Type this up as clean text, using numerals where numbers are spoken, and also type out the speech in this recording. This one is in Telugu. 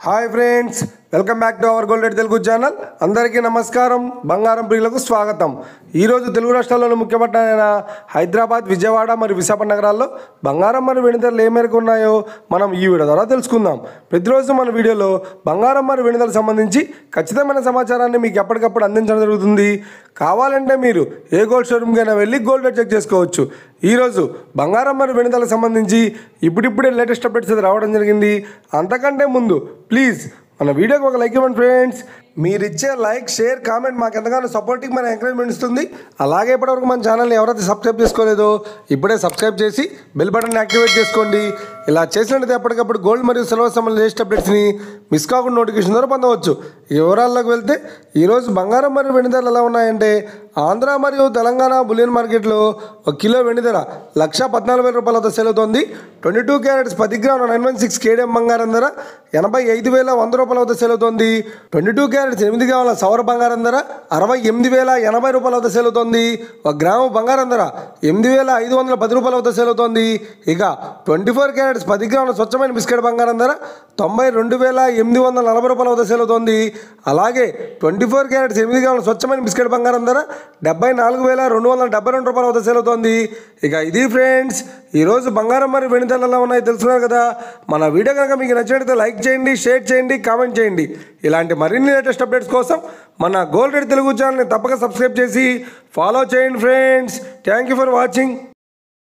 Hi friends, welcome back to our gold rate Telugu channel. అందరికీ నమస్కారం. బంగారం ప్రియులకు స్వాగతం. ఈరోజు తెలుగు రాష్ట్రాల్లోని ముఖ్య పట్టణాలైన హైదరాబాద్, విజయవాడ మరియు విశాఖపట్నం నగరాల్లో బంగారం మరియు వెండి ధరలు ఏ మేరకు ఉన్నాయో మనం ఈ వీడియో ద్వారా తెలుసుకుందాం. ప్రతిరోజు మన వీడియోలో బంగారం మరియు వెండి ధరలకు సంబంధించి ఖచ్చితమైన సమాచారాన్ని మీకు ఎప్పటికప్పుడు అందించడం జరుగుతుంది. కావాలంటే మీరు ఏ గోల్డ్ షోరూమ్కైనా వెళ్ళి గోల్డ్ రేట్ చెక్ చేసుకోవచ్చు. ఈరోజు బంగారం మరియు వెండి ధరలకు సంబంధించి ఇప్పుడిప్పుడే లేటెస్ట్ అప్డేట్స్ అయితే రావడం జరిగింది. అంతకంటే ముందు ప్లీజ్ మన వీడియోకి ఒక లైక్ ఇవ్వండి ఫ్రెండ్స్. మీరు ఇచ్చే లైక్, షేర్, కామెంట్ మాకు ఎంతగానో సపోర్టింగ్, మన ఎంకరేజ్మెంట్ ఇస్తుంది. అలాగే ఇప్పటివరకు మన ఛానల్ని ఎవరైతే సబ్స్క్రైబ్ చేసుకోలేదో ఇప్పుడే సబ్స్క్రైబ్ చేసి బెల్ బటన్ యాక్టివేట్ చేసుకోండి. ఇలా చేసినట్లయితే ఎప్పటికప్పుడు గోల్డ్ మరియు సిల్వర్ సంబంధించిన లేటెస్ట్ అప్డేట్స్ని మిస్ కాకుండా నోటిఫికేషన్ ద్వారా పొందవచ్చు. ఈ వివరాల్లోకి వెళ్తే ఈరోజు బంగారం మరియు వెండి ధరలు ఎలా ఉన్నాయంటే, ఆంధ్ర మరియు తెలంగాణ బులియన్ మార్కెట్లో 1 కిలో వెండి ధర 1,14,000 రూపాయల వద్ద సేల్ అవుతోంది. 22 క్యారెట్స్ 10 గ్రాముల 916 కేడిఎం బంగారం ధర 85,100 రూపాయల వద్ద సేల్ అవుతోంది. 22 క్యారెట్స్ 8 గ్రాముల సౌర బంగారం ధర 68,080 రూపాయల వద్ద సేల్ అవుతోంది. 1 గ్రాము బంగారం ధర 8,510 రూపాయల వద్ద సేల్ అవుతోంది. ఇక 24 క్యారెట్స్ 10 గ్రాముల స్వచ్ఛమైన బిస్కెట్ బంగారం ధర 92,840 రూపాయల వద్ద సేల్ అవుతోంది. అలాగే 24 క్యారెట్స్ 8 గ్రాముల స్వచ్ఛమైన బిస్కెట్ బంగారం ధర 74,272 రూపాయల వద్ద సేల్ అవుతోంది. ఇక ఇది ఫ్రెండ్స్, ఈరోజు బంగారం మరియు వెండి ధరలు ఎలా ఉన్నాయో తెలుసుకున్నారు కదా. మన వీడియో కనుక మీకు నచ్చినట్లయితే లైక్ చేయండి, షేర్ చేయండి, కామెంట్ చేయండి. ఇలాంటి మరిన్ని లేటెస్ట్ అప్డేట్స్ కోసం మన గోల్డ్ రేట్ తెలుగు ఛానల్ని తప్పక సబ్స్క్రైబ్ చేసి ఫాలో చేయండి friends. Thank you for watching.